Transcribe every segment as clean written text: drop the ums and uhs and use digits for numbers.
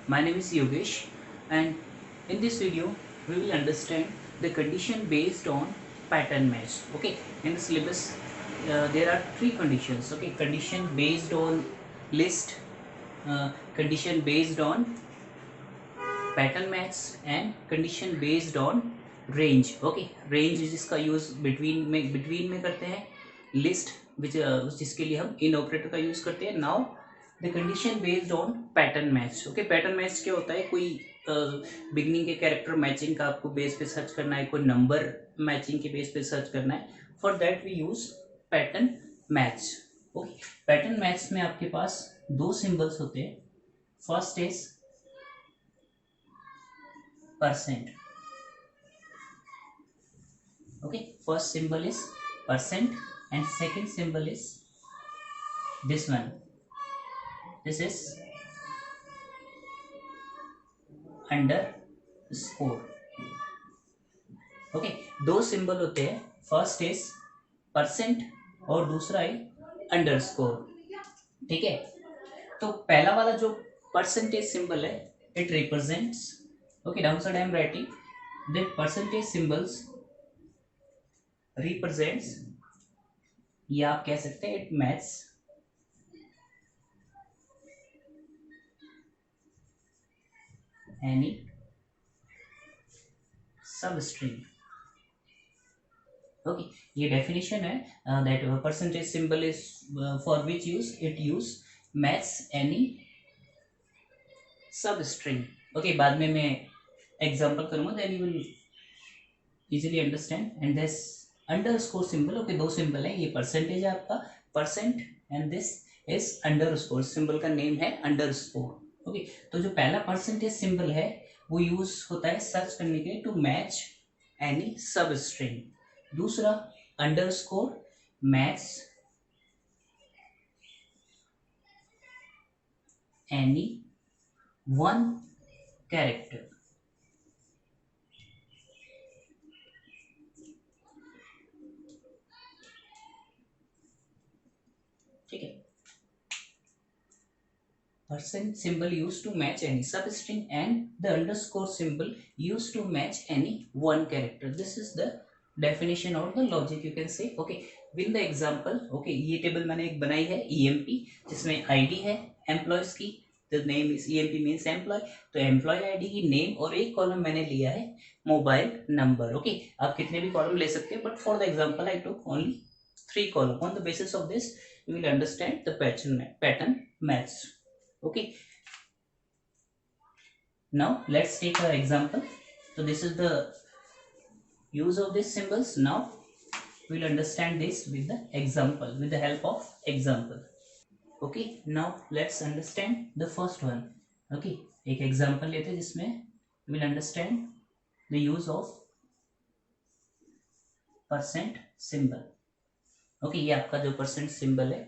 My name is Yogesh, and in this video we will understand the condition based on pattern match. Okay, in the syllabus there are three conditions. Okay, condition based on list, condition based on pattern match, and condition based on range. Okay, range जिसका use between में करते हैं, list which जिसके लिए हम in operator का use करते हैं. Now the condition based on pattern match. Okay, pattern match क्या होता है? कोई बिगनिंग के कैरेक्टर मैचिंग का आपको बेस पे सर्च करना है, कोई नंबर मैचिंग के बेस पे सर्च करना है. For that we use pattern match. Okay, pattern match में आपके पास दो सिंबल्स होते हैं. First is percent. Okay, first symbol is percent and second symbol is this one. This is underscore. Okay, दो सिंबल होते हैं. फर्स्ट इज परसेंट और दूसरा है अंडरस्कोर. ठीक है, तो पहला वाला जो परसेंटेज सिंबल है, it represents. Okay, down side I am writing the percentage symbols represents, या आप कह सकते हैं it match any substring. Okay, ये डेफिनेशन है that percentage symbol is for which use it use match any substring. Okay, बाद में मैं एग्जांपल करूंगा, then you will easily understand. And this underscore symbol. Okay, दो सिंबल है, ये percentage है आपका percent and this is underscore. Symbol का नेम है अंडरस्कोर. ओके, तो जो पहला परसेंटेज सिंबल है वो यूज होता है सर्च करने के लिए to match any substring. दूसरा underscore match any one character. ठीक है, percent symbol used to match any substring and the underscore symbol used to match any one character. This is the definition or the logic you can say. Okay, with the example. Okay, ये table मैंने एक बनाई है EMP, जिसमें ID है employees की. the name is EMP means employee. तो employ ID की नेम और एक कॉलम मैंने लिया है मोबाइल नंबर. ओके, आप कितने भी कॉलम ले सकते हैं, but for the example I took only 3 column. On the basis of this you will understand the pattern match. Okay, now let's take an example. So this is the use of these symbols. Now we'll understand this with the example, with the help of example. Okay, now let's understand the first one. Okay, एक example लेते हैं जिसमें we'll understand the use of percent symbol. Okay, ये आपका जो percent symbol है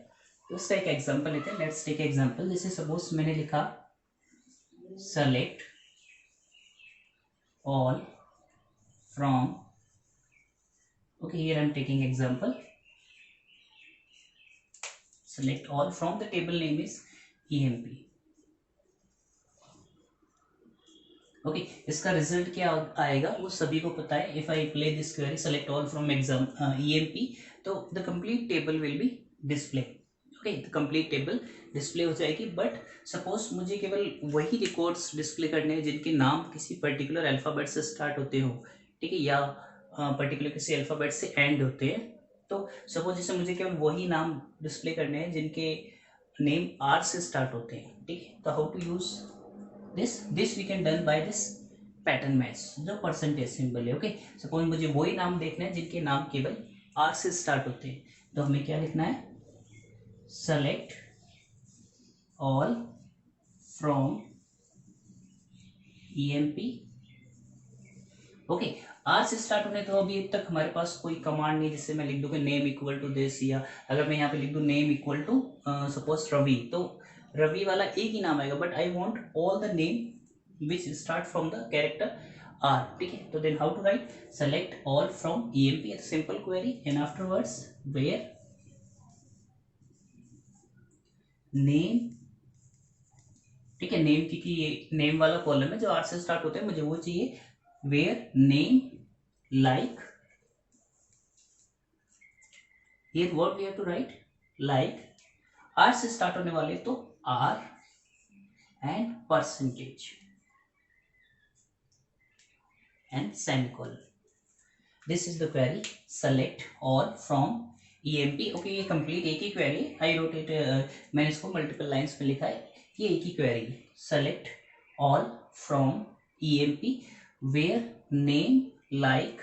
उसका एक एग्जाम्पल लेते हैं. Let's take example. जैसे सपोज मैंने लिखा select all from. Okay, here I am taking example. Select all from the table name is EMP. Okay, इसका रिजल्ट क्या आएगा वो सभी को पता है. If I play this query select all from EMP, तो the complete table will be display. Okay, the complete table display हो जाएगी. बट सपोज मुझे केवल वही रिकॉर्ड्स डिस्प्ले करने हैं जिनके नाम किसी पर्टिकुलर अल्फ़ाबेट से स्टार्ट होते हो. ठीक है, या पर्टिकुलर किसी अल्फ़ाबेट से एंड होते हैं. तो सपोज जैसे मुझे केवल वही नाम डिस्प्ले करने हैं जिनके नेम R से स्टार्ट होते हैं. ठीक है, तो how to use this we can done by this pattern match, जो परसेंटेज सिंबल है. ओके, सपोज मुझे वही नाम देखना है जिनके नाम केवल R से स्टार्ट होते हैं. तो हमें क्या लिखना है? select all from EMP. Okay, R से स्टार्ट होने. तो अभी तक हमारे पास कोई कमांड नहीं जिससे मैं लिख दूं कि नेम इक्वल टू दिस, या अगर मैं यहाँ पे लिख दूं name equal to suppose Ravi, तो रवि वाला एक ही नाम आएगा. But I want all the name which start from the character R. ठीक है, तो then how to write? Select all from EMP, simple query, and afterwards where name ठीक है, नेम की ये नेम वाला कॉलम है जो आर से स्टार्ट होता है, मुझे वो चाहिए। Where name like, here what we have to write, like R से स्टार्ट होने वाले तो R and percentage and semicolon. This is the query, select all from EMP। Okay, ये कंप्लीट एक ही क्वेरी, आई रोट इट, मैंने इसको multiple lines में लिखा है, ये एक ही query. Select all from EMP where name like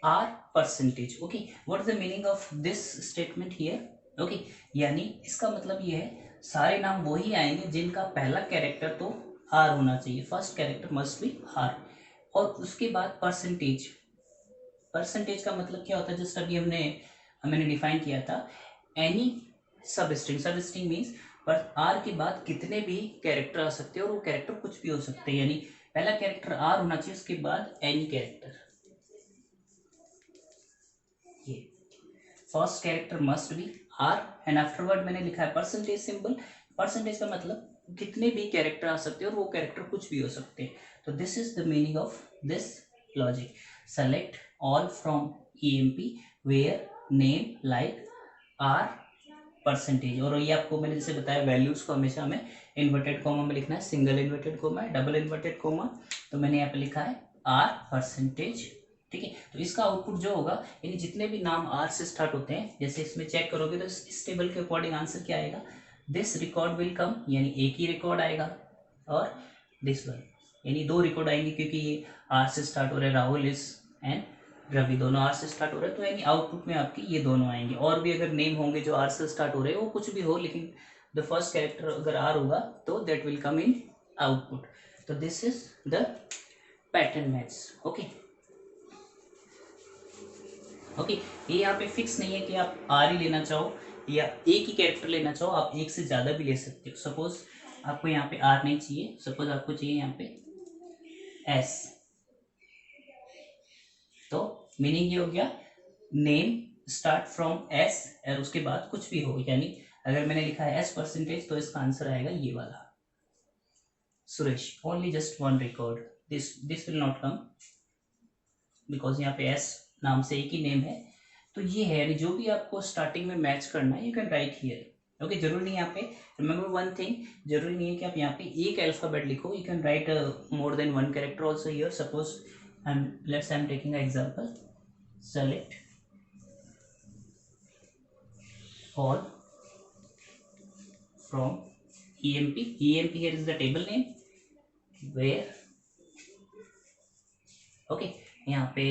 R percentage. Okay, what is the meaning of this statement here. Okay, यानी इसका मतलब ये है सारे नाम वही आएंगे जिनका पहला कैरेक्टर तो आर होना चाहिए, first character must be R, और उसके बाद परसेंटेज। परसेंटेज का मतलब क्या होता है, जस्ट अभी मैंने डिफाइन किया था, एनी सब स्ट्रिंग। सब स्ट्रिंग मीन्स पर आर के बाद कितने भी कैरेक्टर आ सकते हैं, और वो कैरेक्टर कुछ भी हो सकते हैं, यानी पहला कैरेक्टर आर होना चाहिए, उसके बाद एनी कैरेक्टर। ये first character must be R and afterward मैंने लिखा है परसेंटेज सिंबल। परसेंटेज का मतलब कितने भी कैरेक्टर आ सकते हैं, और वो कैरेक्टर कुछ भी हो सकते हैं। तो this is the meaning of this logic, select all from EMP where name like R percentage. और ये आपको मैंने जैसे बताया, वैल्यूज को हमेशा हमें इन्वर्टेड कॉमा में लिखना है, single inverted comma, double inverted comma. तो मैंने यहाँ पे लिखा है आर परसेंटेज। ठीक है, तो इसका आउटपुट जो होगा, यानी जितने भी नाम आर से स्टार्ट होते हैं, जैसे इसमें चेक करोगे तो इस टेबल के अकॉर्डिंग आंसर क्या आएगा, दिस रिकॉर्ड विल कम, यानी एक ही रिकॉर्ड आएगा, और दिस वन, यानी दो रिकॉर्ड आएंगे, क्योंकि ये आर से स्टार्ट हो रहे हैं, राहुल इस एंड रवि दोनों आर से स्टार्ट हो रहे हैं, तो यानी आउटपुट में आपकी ये दोनों आएंगे। और भी अगर नेम होंगे जो आर से स्टार्ट हो रहे हैं, वो कुछ भी हो, लेकिन द फर्स्ट कैरेक्टर अगर आर होगा तो that will come in output. तो this is the pattern match. Okay okay, ये यहाँ पे फिक्स नहीं है कि आप आर ही लेना चाहो या एक ही कैरेक्टर लेना चाहो, आप एक से ज्यादा भी ले सकते हो। सपोज आपको यहाँ पे आर नहीं चाहिए, सपोज आपको चाहिए यहाँ पे एस, तो मीनिंग ये हो गया नेम स्टार्ट फ्रॉम एस और उसके बाद कुछ भी हो, यानी अगर मैंने लिखा है एस परसेंटेज तो इसका आंसर आएगा ये वाला, Suresh. Only just one record, this will not come because यहाँ पे एस नाम से एक ही नेम है। तो ये है, यानी जो भी आपको स्टार्टिंग में मैच करना है, you can write here. Okay, जरूरी नहीं यहाँ पे, रिमेंबर वन थिंग, जरूरी नहीं है कि आप यहाँ पे एक अल्फाबेट लिखो, you can write more than one character also here. Suppose I am taking example, select all from EMP here is the table name where, okay, यहाँ पे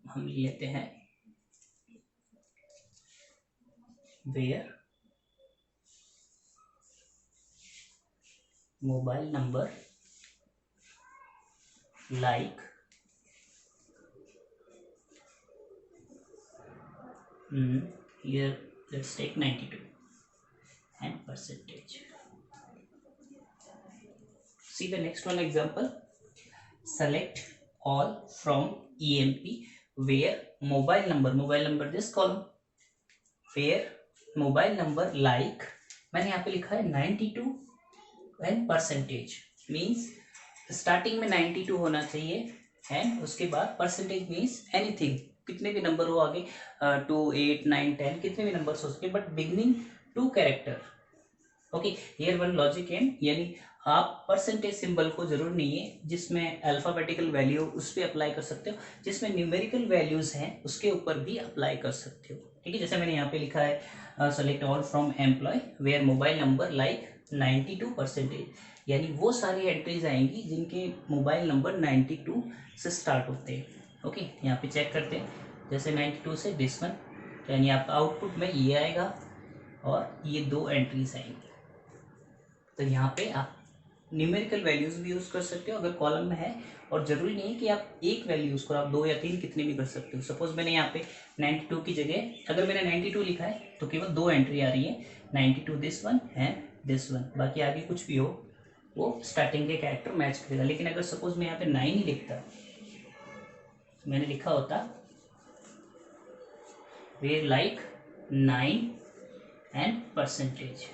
हम लेते हैं where mobile number like here let's take 92 and percentage. See the next one example, select all from EMP where mobile number this column, where mobile number like, मैंने यहाँ पे लिखा है 92 एंड परसेंटेज, मीन्स स्टार्टिंग में 92 होना चाहिए and उसके बाद परसेंटेज मीन्स एनीथिंग, कितने भी नंबर हो आगे, 2 8 9 10 कितने भी नंबर हो सकते, but beginning 2 character. Okay, here one logic and, यानी आप परसेंटेज सिंबल को जरूर नहीं है जिसमें अल्फाबेटिकल वैल्यू उस पर अप्लाई कर सकते हो, जिसमें न्यूमेरिकल वैल्यूज हैं उसके ऊपर भी अप्लाई कर सकते हो। ठीक है, जैसे मैंने यहाँ पे लिखा है select all from employ where mobile number like 92 percentage, यानी वो सारी एंट्रीज आएंगी जिनके मोबाइल नंबर 92 से स्टार्ट होते हैं। ओके, यहाँ पे चेक करते हैं, जैसे 92 से दिस वन, यानी आपका आउटपुट में ये आएगा और ये दो एंट्रीज आएंगी। तो यहाँ पे आप न्यूमेरिकल वैल्यूज भी यूज कर सकते हो अगर कॉलम में है, और जरूरी नहीं है कि आप एक वैल्यू यूज करो, आप 2 या 3 कितने भी कर सकते हो। सपोज मैंने यहाँ पे 92 की जगह अगर मैंने 92 लिखा है तो केवल 2 एंट्री आ रही है, 92 this one and this one, बाकी आगे कुछ भी हो वो स्टार्टिंग के कैरेक्टर मैच करेगा। लेकिन अगर सपोज मैं यहाँ पे 9 ही लिखता, तो मैंने लिखा होता वेयर लाइक 9 एंड परसेंटेज,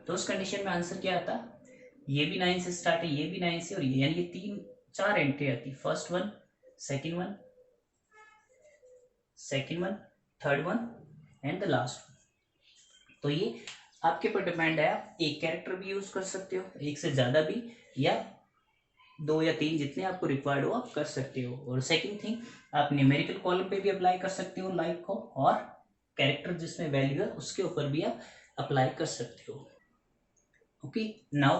तो उस कंडीशन में आंसर क्या आता, ये भी 9 से स्टार्ट है, ये भी 9 से, और ये, यानी ये 4 एंट्री आती, first one, second one, third one and the last one. तो ये आपके ऊपर डिपेंड है, आप एक कैरेक्टर भी यूज कर सकते हो, एक से ज्यादा भी, या 2 या 3 जितने आपको रिक्वायर्ड हो आप कर सकते हो। और सेकंड थिंग, आप न्यूमेरिकल कॉलम पे भी अप्लाई कर सकते हो लाइक को, और कैरेक्टर जिसमें वैल्यू है उसके ऊपर भी आप अप्लाई कर सकते हो। ओके, नाउ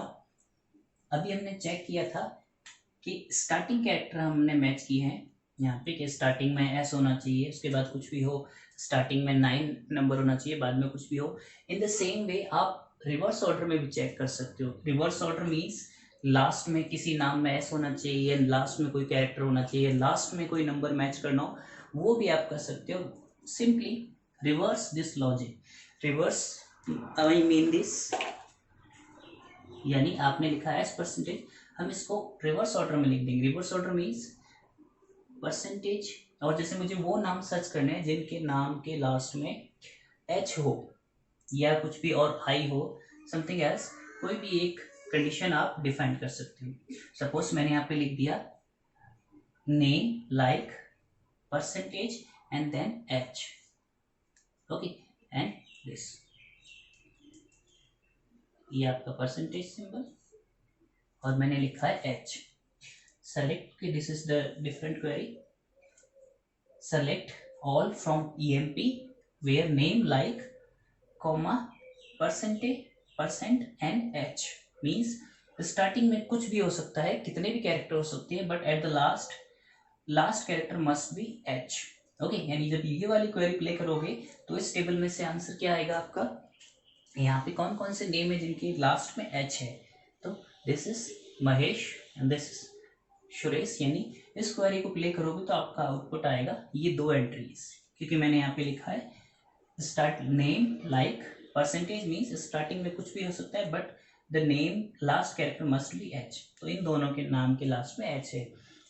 अभी हमने चेक किया था कि स्टार्टिंग कैरेक्टर हमने मैच किए हैं यहाँ पे, कि स्टार्टिंग में एस होना चाहिए, उसके बाद कुछ भी हो, स्टार्टिंग में 9 नंबर होना चाहिए, बाद में कुछ भी हो। इन द सेम वे आप रिवर्स ऑर्डर में भी चेक कर सकते हो। रिवर्स ऑर्डर मीन्स लास्ट में किसी नाम में एस होना चाहिए, लास्ट में कोई कैरेक्टर होना चाहिए, लास्ट में कोई नंबर मैच करना हो, वो भी आप कर सकते हो। Simply reverse this logic, reverse I mean this, यानी आपने लिखा है एस परसेंटेज, हम इसको रिवर्स ऑर्डर में लिख देंगे। रिवर्स ऑर्डर मीन्स परसेंटेज, और जैसे मुझे वो नाम सर्च करने हैं जिनके नाम के लास्ट में एच हो या कुछ भी और आई हो, समथिंग एल्स, कोई भी एक कंडीशन आप डिफाइन कर सकते हो। सपोज मैंने यहाँ पे लिख दिया name like percentage and then H, okay, and this, ये आपका परसेंटेज सिंबल, और मैंने लिखा है H. Select, this is the different query, select all from EMP where name like comma percentage percent and h means starting में कुछ भी हो सकता है, कितने भी कैरेक्टर हो सकते हैं, but at the last character must B h। Okay, यानी जब ये वाली क्वेरी प्ले करोगे तो इस टेबल में से आंसर क्या आएगा आपका, यहाँ पे कौन कौन से नेम है जिनके लास्ट में h है, तो this is Mahesh and this is Suresh. यानी इस क्वेरी को प्ले करोगे तो आपका आउटपुट आएगा ये 2 एंट्रीज, क्योंकि मैंने यहाँ पे लिखा है start name like percentage means starting में कुछ भी हो सकता है, but the name last character must B H, तो इन दोनों के नाम के लास्ट में एच है।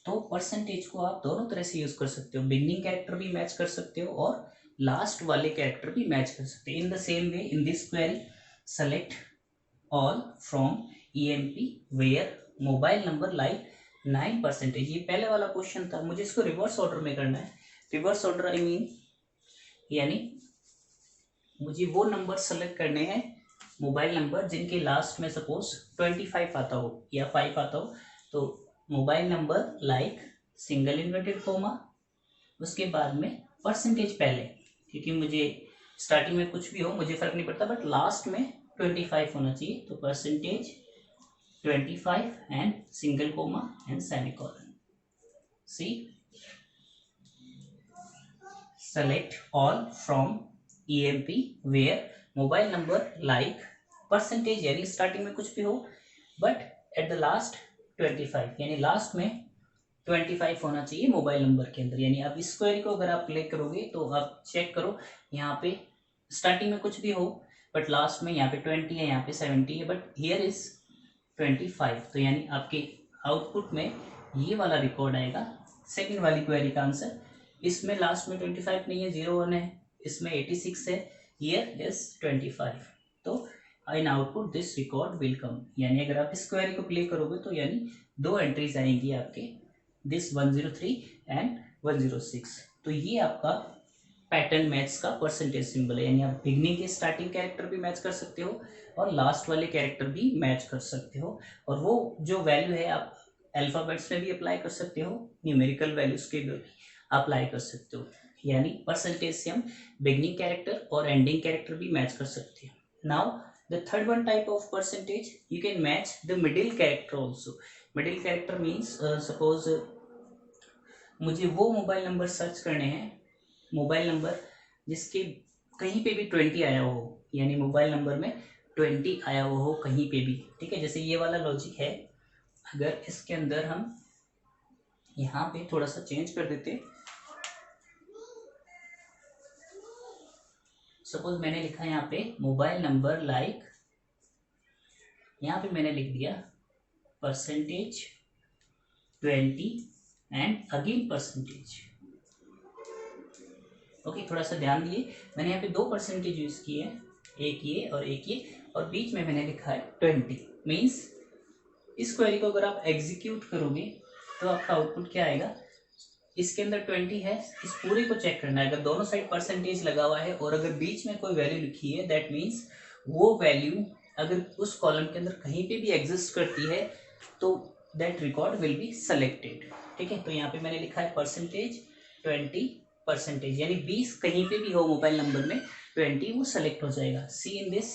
तो परसेंटेज को आप दोनों तरह से यूज कर सकते हो, बिगनिंग कैरेक्टर भी मैच कर सकते हो और लास्ट वाले कैरेक्टर भी मैच कर सकते हो। In the same way in this query select all from EMP where mobile number like 9%, ये पहले वाला क्वेश्चन था, मुझे इसको रिवर्स ऑर्डर में करना है। रिवर्स ऑर्डर आई मीन, यानी मुझे वो नंबर सेलेक्ट करने हैं, मोबाइल नंबर जिनके लास्ट में सपोज 25 आता हो या 5 आता हो, तो mobile number like single inverted coma, उसके बाद में परसेंटेज पहले, क्योंकि मुझे स्टार्टिंग में कुछ भी हो मुझे फर्क नहीं पड़ता, बट लास्ट में 25 होना चाहिए, तो percentage 25 and single comma and semicolon. See, select all from EMP where mobile number like percentage, यानी स्टार्टिंग में कुछ भी हो बट एट द लास्ट 25, यानी लास्ट में 25 होना चाहिए मोबाइल नंबर के अंदर। यानी अब इस क्वेरी को अगर आप प्ले करोगे तो आप चेक करो, यहाँ पे स्टार्टिंग में कुछ भी हो बट लास्ट में यहाँ पे 20 है, यहाँ पे 70 है, बट हियर इज 25, तो यानी आपके आउटपुट में ये वाला रिकॉर्ड आएगा। सेकंड वाली क्वेरी का आंसर, इसमें लास्ट में 25 नहीं है, 01 है, इसमें 86 है, हियर इज 25, तो in output this record will come. यानी अगर आप इस क्वेरी को प्ले करोगे तो यानी 2 एंट्रीज आएंगी आपके, दिस 103 एंड 106। तो ये आपका पैटर्न मैच का परसेंटेज सिंबल है, यानी आप बिगनिंग के स्टार्टिंग कैरेक्टर भी मैच कर सकते हो और लास्ट वाले कैरेक्टर भी मैच कर सकते हो, और वो जो वैल्यू है आप अल्फाबेट्स में भी अप्लाई कर सकते हो, न्यूमेरिकल वैल्यूज के भी अप्लाई कर सकते हो। यानी परसेंटेज से हम बिगनिंग कैरेक्टर और एंडिंग कैरेक्टर भी मैच कर सकते हैं। Now the third one type of percentage, you can match the middle character also. Middle character means suppose मुझे वो मोबाइल नंबर सर्च करने हैं, मोबाइल नंबर जिसके कहीं पे भी 20 आया हो, यानी मोबाइल नंबर में 20 आया हुआ हो कहीं पे भी, ठीक है। जैसे ये वाला लॉजिक है, अगर इसके अंदर हम यहाँ पे थोड़ा सा चेंज कर देते, सपोज मैंने लिखा यहाँ पे मोबाइल नंबर लाइक, यहाँ पे मैंने लिख दिया percentage 20 and again percentage. Okay, थोड़ा सा ध्यान दिए, मैंने यहाँ पे 2 परसेंटेज यूज किए हैं, एक ये और एक ये, और बीच में मैंने लिखा है 20। मीन्स इस क्वेरी को अगर आप एग्जीक्यूट करोगे तो आपका आउटपुट क्या आएगा, इसके अंदर 20 है, इस पूरे को चेक करना है। अगर दोनों साइड परसेंटेज लगा हुआ है और अगर बीच में कोई वैल्यू लिखी है, दैट मीन्स वो वैल्यू अगर उस कॉलम के अंदर कहीं पे भी एग्जिस्ट करती है तो that record will be selected. ठीक है, तो यहाँ पे मैंने लिखा है परसेंटेज 20%, यानी 20 कहीं पे भी हो मोबाइल नंबर में 20 वो सेलेक्ट हो जाएगा। See in this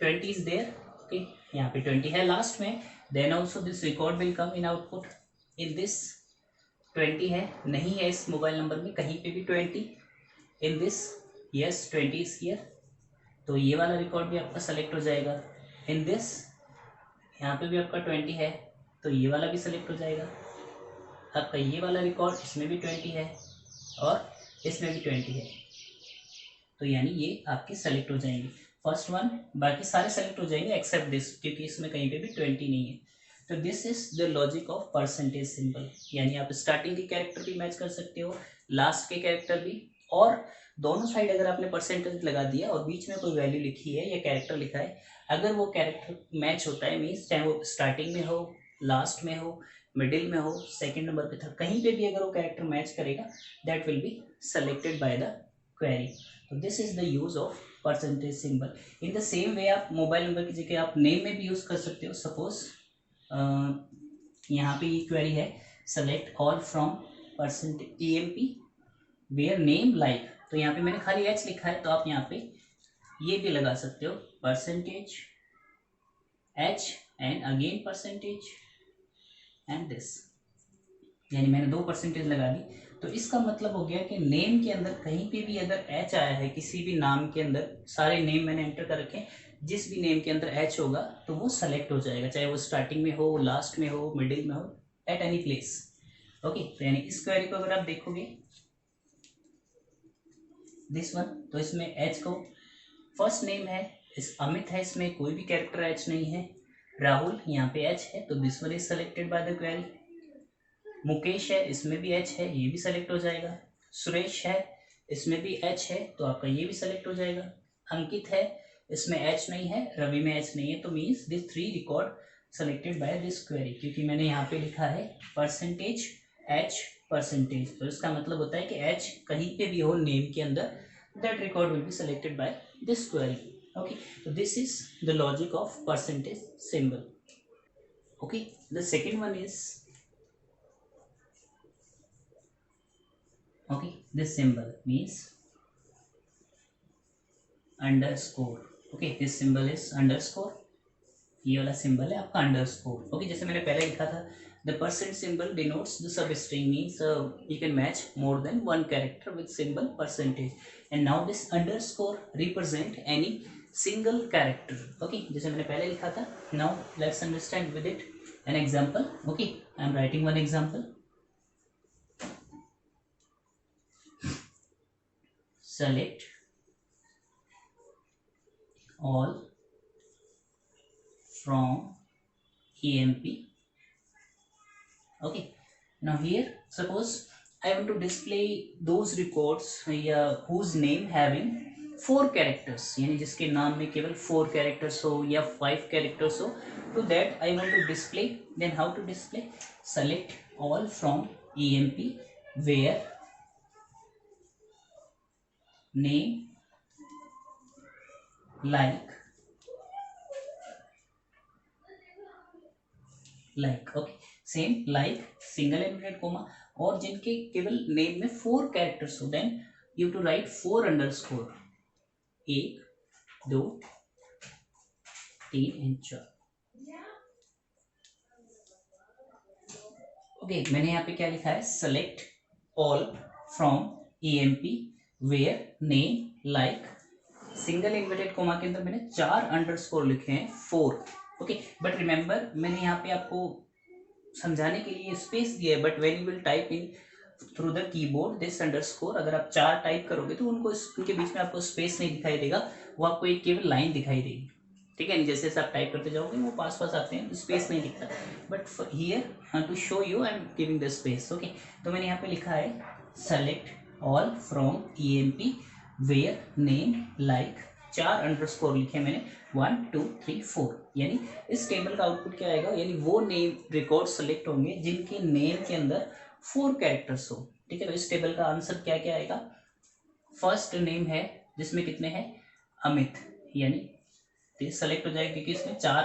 20 is there. Okay, यहाँ पे 20 है लास्ट में, then also this record will come in output. In this 20 है, नहीं है इस मोबाइल नंबर में कहीं पे भी 20। In this yes 20 is here, तो ये वाला रिकॉर्ड भी आपका सेलेक्ट हो जाएगा। इन दिस यहाँ पे भी आपका 20 है, तो ये वाला भी सेलेक्ट हो जाएगा। आपका ये वाला रिकॉर्ड, इसमें भी 20 है और इसमें भी 20 है, तो यानी ये आपके सेलेक्ट हो जाएंगे फर्स्ट वन। बाकी सारे सेलेक्ट हो जाएंगे एक्सेप्ट दिस, क्योंकि इसमें कहीं पे भी 20 नहीं है। तो this is the logic of percentage symbol, यानी आप स्टार्टिंग के कैरेक्टर भी मैच कर सकते हो, लास्ट के कैरेक्टर भी, और दोनों साइड अगर आपने परसेंटेज लगा दिया और बीच में कोई वैल्यू लिखी है या कैरेक्टर लिखा है, अगर वो कैरेक्टर मैच होता है, मीन्स चाहे वो स्टार्टिंग में हो, लास्ट में हो, मिडिल में हो, सेकेंड नंबर पे था, कहीं पे भी अगर वो कैरेक्टर मैच करेगा that will be selected by the query. तो this is the use of percentage symbol. In the same way आप मोबाइल नंबर की जगह आप नेम में भी यूज कर सकते हो। सपोज यहाँ पे ये क्वेरी है, select all from percentage EMP where name like, तो यहाँ पे मैंने खाली H लिखा है, तो आप यहाँ पे ये भी लगा सकते हो percentage H and again percentage and this, यानी मैंने 2% लगा दी। तो इसका मतलब हो गया कि नेम के अंदर कहीं पे भी अगर H आया है, किसी भी नाम के अंदर, सारे नेम मैंने एंटर कर रखे हैं, जिस भी नेम के अंदर H होगा तो वो सेलेक्ट हो जाएगा, चाहे वो स्टार्टिंग में हो, लास्ट में हो, मिडिल में हो, एट एनी प्लेस। ओके, तो यानी इस क्वेरी को अगर आप देखोगे दिस वन, तो इसमें H को फर्स्ट नेम है, इस अमित है, इसमें कोई भी कैरेक्टर H नहीं है। राहुल यहाँ पे H है, तो this one is selected by the query. Mukesh है, इसमें भी H है, ये भी सेलेक्ट हो जाएगा। सुरेश है, इसमें भी H है, तो आपका ये भी सेलेक्ट हो जाएगा। अंकित है, इसमें H नहीं है, रवि में H नहीं है, तो means this 3 record selected by this query, क्योंकि मैंने यहाँ पे लिखा है परसेंटेज H परसेंटेज, तो इसका मतलब होता है कि H कहीं पे भी हो नेम के अंदर, that record will be selected by this query. Okay, तो this is the logic of percentage symbol. Okay, the second one is okay, this symbol means underscore। okay, this symbol is underscore, ये वाला symbol है आपका underscore. Okay, जैसे मैंने पहले लिखा था the percent symbol denotes the sub string, means you can match more than one character with symbol percentage, and now this underscore represent any single character. Okay, जैसे मैंने पहले लिखा था। Now let's understand with it an example. Okay, I am writing one example. Select all from EMP. Okay, now here suppose I want to display those records whose name having 4 characters, यानी जिसके नाम में केवल 4 characters हो या 5 characters हो, to that I want to display। then how to display? select all from EMP where name like okay, same like single inverted comma, और जिनके केवल नेम में 4 कैरेक्टर्स हो, then you to write 4 underscore, 1 2 3 and 4। Okay, मैंने यहाँ पे क्या लिखा है, select all from EMP where name like, single inverted comma के अंदर मैंने 4 अंडरस्कोर लिखे हैं, 4। ओके, बट रिमेंबर मैंने यहाँ पे आपको समझाने के लिए स्पेस दिया है, but when you will type in through the keyboard this underscore, अगर आप 4 टाइप करोगे तो उनके बीच में आपको स्पेस नहीं दिखाई देगा, वो आपको एक केवल लाइन दिखाई देगी। ठीक है, जैसे जैसे आप टाइप करते जाओगे वो पास पास आते हैं, स्पेस नहीं दिखता, but here to show you I am giving the space. Okay, तो मैंने यहाँ पे लिखा है select all from EMP where name like 4 underscore लिखे मैंने 1 2 3 4, यानी इस टेबल का आउटपुट क्या आएगा, यानी वो नेम रिकॉर्ड सेलेक्ट होंगे जिनके नेम के अंदर 4 कैरेक्टर्स हो। ठीक है, तो इस टेबल का आंसर क्या क्या आएगा, फर्स्ट नेम है जिसमें कितने हैं, अमित, यानी सेलेक्ट हो जाएगा क्योंकि इसमें 4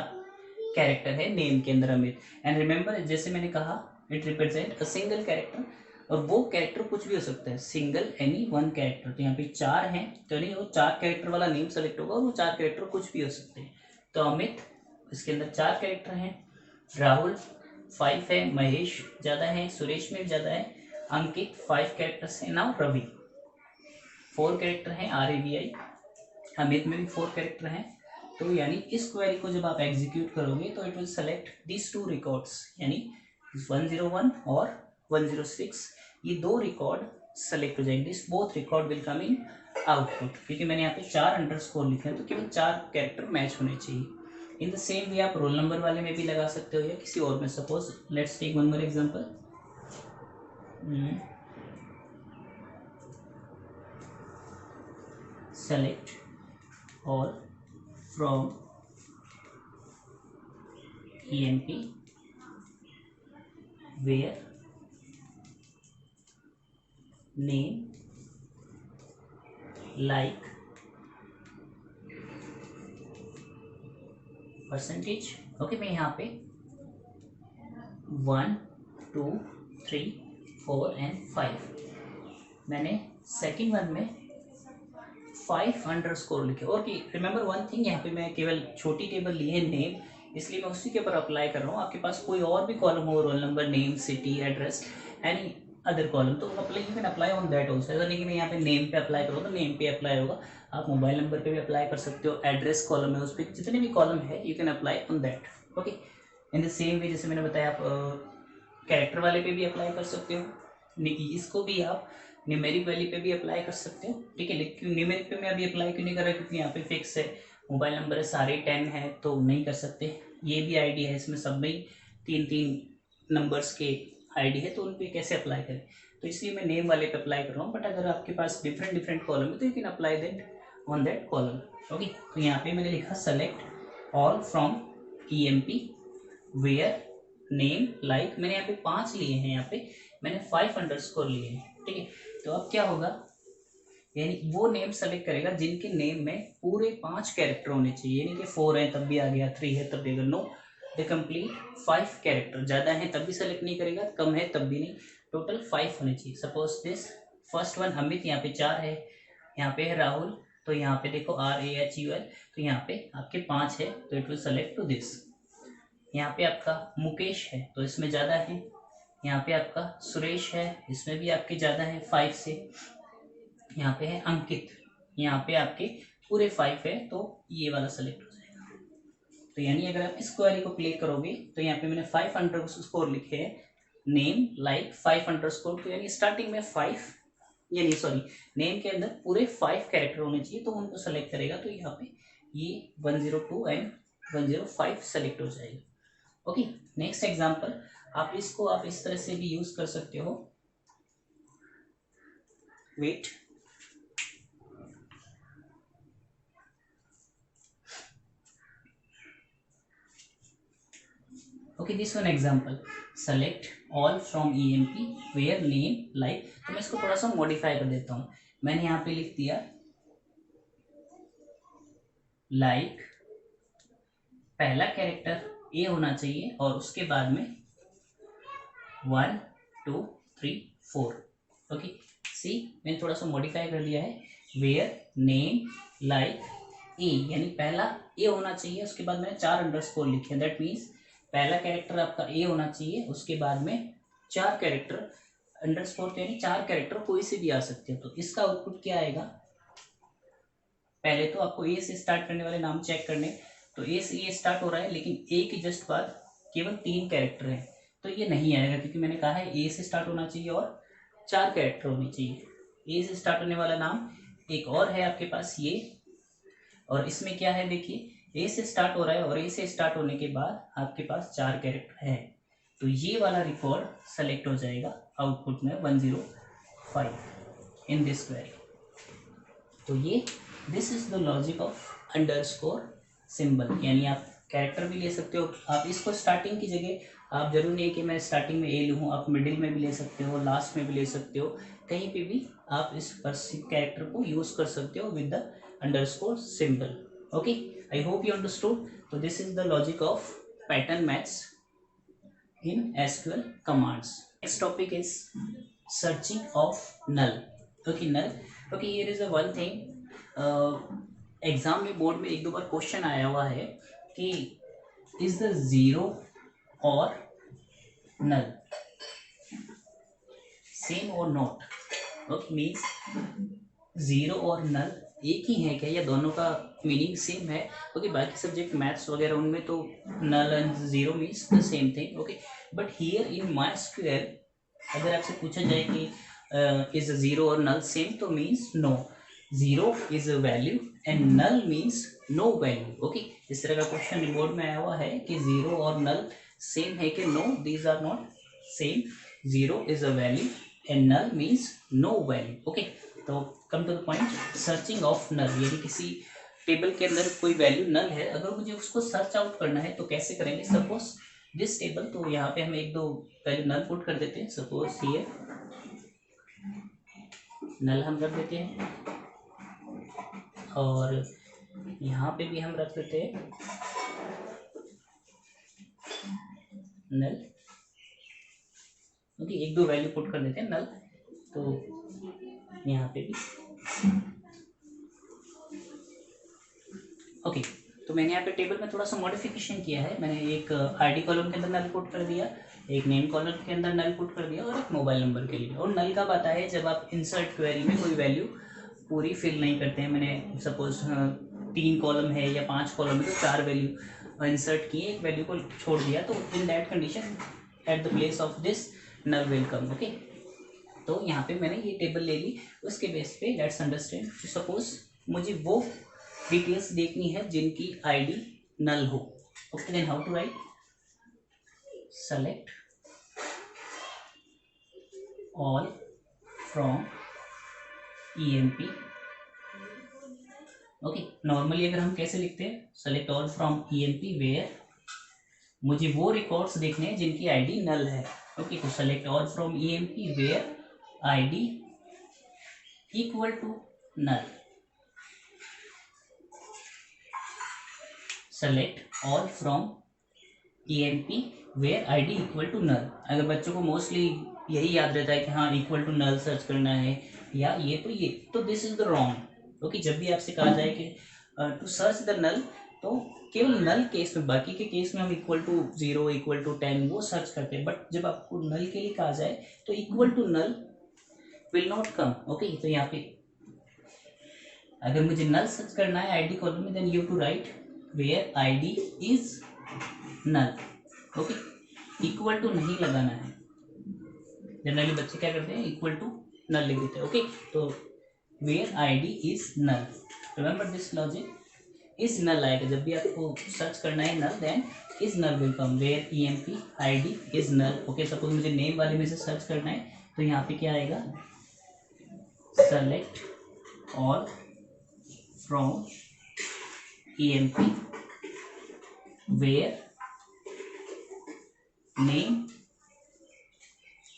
कैरेक्टर है नेम के अंदर अमित। एंड रिमेंबर, जैसे मैंने कहा, it represent a single character, और वो कैरेक्टर कुछ भी हो सकता है, सिंगल एनी वन कैरेक्टर। तो यहाँ पे 4 हैं, तो नहीं वो 4 कैरेक्टर वाला नेम सेलेक्ट होगा और वो 4 कैरेक्टर कुछ भी हो सकते हैं। तो अमित, इसके अंदर 4 कैरेक्टर हैं, राहुल 5 है, महेश ज़्यादा है, सुरेश में ज़्यादा है, अंकित 5 कैरेक्टर्स है, नाउ रवि 4 कैरेक्टर हैं, RAVI, अमित में भी 4 कैरेक्टर हैं। तो यानी इस क्वेरी को जब आप एग्जीक्यूट करोगे तो it will select these 2 records, यानी 101 और 106, ये 2 रिकॉर्ड सेलेक्ट हो जाएंगे। This both record will come in output, क्योंकि मैंने यहाँ पे 4 अंडरस्कोर लिखे हैं तो केवल 4 कैरेक्टर मैच होने चाहिए। इन द सेम वे आप रोल नंबर वाले में भी लगा सकते हो या किसी और में। Suppose let's take one more example, select all from EMP where name like percentage. Okay, मैं यहाँ पे 1 2 3 4 एंड 5, मैंने सेकेंड वन में 5 अंडरस्कोर लिखे। और रिमेंबर वन थिंग, यहाँ पे मैं केवल छोटी टेबल ली है नेम, इसलिए मैं उसी के ऊपर अप्लाई कर रहा हूँ। आपके पास कोई और भी कॉलम हो, roll number, name, city, address, any other column, तो apply you can apply on that also. ऐसा नहीं कि मैं यहाँ पे नेम पे अप्लाई करूँ तो नेम पे अप्लाई होगा, आप मोबाइल नंबर पे भी अप्लाई कर सकते हो, एड्रेस कॉलम है उस पर, जितने भी कॉलम है you can apply on that. Okay, in the same वे जैसे मैंने बताया, आप कैरेक्टर वाले पे भी अप्लाई कर सकते हो, इसको भी आप न्यूमेरिक वैल्यू पे भी अप्लाई कर सकते हो। ठीक है, लेकिन न्यूमेरिक पे मैं अभी अप्लाई क्यों नहीं कर रहा, क्योंकि यहाँ पे फिक्स है, मोबाइल नंबर है, सारे 10 है तो नहीं कर सकते। ये भी आईडी है, इसमें सब में 3 नंबर्स के आईडी है, तो उन पे कैसे अप्लाई करें, तो इसलिए मैं नेम वाले पे अप्लाई कर रहा हूँ। बट अगर आपके पास डिफरेंट कॉलम है तो you can apply that on that column. Okay, तो यहाँ पे मैंने लिखा select all from EMP where name like, मैंने यहाँ पे 5 लिए हैं, यहाँ पे मैंने 5 अंडरस्कोर लिए हैं। ठीक है, तो अब क्या होगा, यानी वो नेम सेलेक्ट करेगा जिनके नेम में पूरे 5 कैरेक्टर होने चाहिए, यानी कि 4 है तब भी आ गया, 3 है तब भी, अगर नो द कंप्लीट 5 कैरेक्टर, ज़्यादा है तब भी सेलेक्ट नहीं करेगा, कम है तब भी नहीं, टोटल 5 होने चाहिए। Suppose this first one Amit, यहाँ पे 4 है, यहाँ पे है राहुल, तो यहाँ पे देखो RAHUL, तो यहाँ पे आपके 5 है, तो it will select to this. यहाँ पे आपका मुकेश है तो इसमें ज़्यादा है, यहाँ पे आपका सुरेश है, इसमें भी आपके ज़्यादा है 5 से, यहाँ पे है अंकित, यहाँ पे आपके पूरे 5 है, तो ये वाला सेलेक्ट हो जाएगा। तो यानी अगर आप इस क्वेरी को प्ले करोगे तो यहाँ पे मैंने 5 अंडरस्कोर लिखे हैं, नेम लाइक 5 अंडरस्कोर, तो यानी स्टार्टिंग में 5, यानी सॉरी नेम के अंदर पूरे 5 कैरेक्टर होने चाहिए, तो उनको सेलेक्ट करेगा, तो यहाँ पे ये 102 एंड 105 सेलेक्ट हो जाएगा। ओके, नेक्स्ट एग्जांपल, आप इसको आप इस तरह से भी यूज कर सकते हो। Wait, okay, this one example, select all from EMP where name like, तो मैं इसको थोड़ा सा मॉडिफाई कर देता हूँ। मैंने यहाँ पे लिख दिया लाइक, पहला कैरेक्टर ए होना चाहिए और उसके बाद में 1 2 3 4। ओके, सी मैंने थोड़ा सा मॉडिफाई कर दिया है, वेयर नेम लाइक ए, यानी पहला ए होना चाहिए, उसके बाद मैंने 4 अंडरस्कोर लिखे हैं, दैट मीन्स पहला कैरेक्टर आपका ए होना चाहिए, उसके बाद में 4 कैरेक्टर अंडरस्कोर, यानी 4 कैरेक्टर कोई से भी आ सकते हैं। तो इसका आउटपुट क्या आएगा, पहले तो आपको ए से स्टार्ट करने वाले नाम चेक करने, तो ए से ये स्टार्ट हो रहा है, लेकिन ए के जस्ट बाद केवल 3 कैरेक्टर हैं, तो ये नहीं आएगा, क्योंकि मैंने कहा है ए से स्टार्ट होना चाहिए और 4 कैरेक्टर होने चाहिए। ए से स्टार्ट होने वाला नाम एक और है आपके पास ये, और इसमें क्या है देखिए, ए से स्टार्ट हो रहा है और ए से स्टार्ट होने के बाद आपके पास 4 कैरेक्टर है, तो ये वाला रिकॉर्ड सेलेक्ट हो जाएगा आउटपुट में 105 इन दिस क्वेरी। तो ये this is the logic of underscore symbol, यानी आप कैरेक्टर भी ले सकते हो, आप इसको स्टार्टिंग की जगह, आप जरूर नहीं कि मैं स्टार्टिंग में ए लूँ, आप मिडिल में भी ले सकते हो, लास्ट में भी ले सकते हो, कहीं पे भी आप इस कैरेक्टर को यूज कर सकते हो with the underscore symbol. Okay, I hope you understood. तो this is the logic of pattern matches in SQL commands. Next topic is searching of null. Okay, null. Okay, here is a one thing. Exam में board में एक दो बार question आया हुआ है कि is the zero और नल सेम और नॉट। ओके, मीन्स जीरो और नल एक ही है क्या, या दोनों का मीनिंग सेम है? ओके, बाकी सब्जेक्ट मैथ्स वगैरह उनमें तो null and zero means the same thing. Okay, but here in MySQL अगर आपसे पूछा जाए कि इज जीरो और नल सेम, तो means no, zero is a value and null means no value. Okay, इस तरह का क्वेश्चन रिपोर्ट में आया हुआ है कि जीरो और नल सेम है कि no, these are not same, zero is a value and null means no value. Okay, तो come to the point, searching of null, यानी किसी टेबल के अंदर कोई वैल्यू नल है, अगर मुझे उसको सर्च आउट करना है तो कैसे करेंगे? सपोज दिस टेबल, तो यहाँ पे हम एक दो वैल्यू नल पुट कर देते हैं। सपोज हियर नल हम रख देते हैं, और यहाँ पे भी हम रख देते हैं नल। ओके, एक दो वैल्यू पुट कर देते हैं नल, तो यहाँ पे भी ओके। तो मैंने यहाँ पे टेबल में थोड़ा सा मॉडिफिकेशन किया है, मैंने एक आईडी कॉलम के अंदर नल पुट कर दिया, एक नेम कॉलम के अंदर नल पुट कर दिया, और एक मोबाइल नंबर के लिए। और नल कब आता है? जब आप इंसर्ट क्वेरी में कोई वैल्यू पूरी फिल नहीं करते हैं। मैंने सपोज 3 कॉलम है या 5 कॉलम है, तो 4 वैल्यू इंसर्ट किए, एक वैल्यू को छोड़ दिया, तो in that condition at the place of this null will come. Okay, तो यहाँ पे मैंने ये टेबल ले ली, उसके बेस पे लेट्स अंडरस्टैंड। सपोज मुझे वो डिटेल्स देखनी है जिनकी आईडी नल हो। Okay, then how to write? Select all from EMP। Okay, normally अगर हम कैसे लिखते हैं? Select all from EMP where मुझे वो रिकॉर्ड्स देखने हैं जिनकी आईडी नल है। ओके, तो select all from EMP where ID equal to null. Select all from EMP where ID equal to null. अगर बच्चों को मोस्टली यही याद रहता है कि हाँ इक्वल टू नल सर्च करना है, या ये, तो this is the wrong. Okay, जब भी आपसे कहा जाए कि टू सर्च द नल, तो केवल नल केस में, बाकी के केस में हम इक्वल टू 0, इक्वल टू 10 वो सर्च करते हैं, बट जब आपको नल के लिए कहा जाए तो equal to null will not come. Okay, तो यहाँ पे अगर मुझे नल सर्च करना है आईडी कॉलम में, then you to write where ID is null. Okay, equal to नहीं लगाना है। जनरली बच्चे क्या करते हैं? इक्वल टू नल लिख देते हैं। ओके, तो where ID is null, remember this logic, is null आएगा जब भी आपको सर्च करना है null, then is null will come where EMP ID is null. Okay, suppose मुझे नेम वाले में से सर्च करना है, तो यहाँ पे क्या आएगा? Select all from EMP where name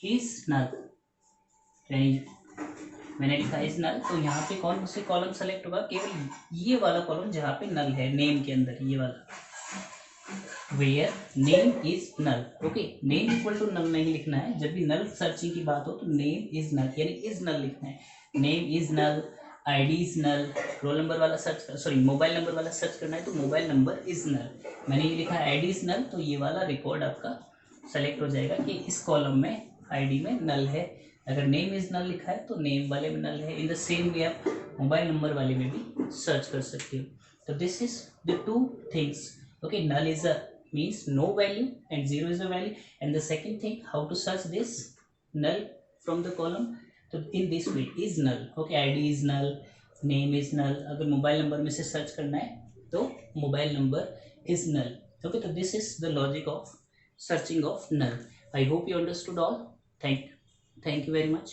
is null. मैंने लिखा इज नल, तो यहाँ पे कौन से कॉलम सेलेक्ट होगा? केवल ये वाला कॉलम जहाँ पे नल है, नेम के अंदर ये वाला, where name is null. Okay, name equal to null नहीं लिखना है, जब भी नल सर्चिंग की बात हो तो नेम इज नल, यानी इज नल लिखना है। Name is null, ID is null, roll number वाला मोबाइल नंबर वाला सर्च करना है तो मोबाइल नंबर इज नल। मैंने ये लिखा है आईडी इज नल, तो ये वाला रिकॉर्ड आपका सेलेक्ट हो जाएगा कि इस कॉलम में आईडी में नल है। अगर नेम इज नल लिखा है तो नेम वाले में नल है। इन द सेम वे आप मोबाइल नंबर वाले में भी सर्च कर सकते हो। तो this is the two things. Okay, null is a means no value and zero is a value, and the second thing, how to search this null from the column, तो in this way is null. okay, id is null, name is null, अगर mobile number में से search करना है तो mobile number is null. okay, तो this is the logic of searching of null. I hope you understood all. Thank you very much.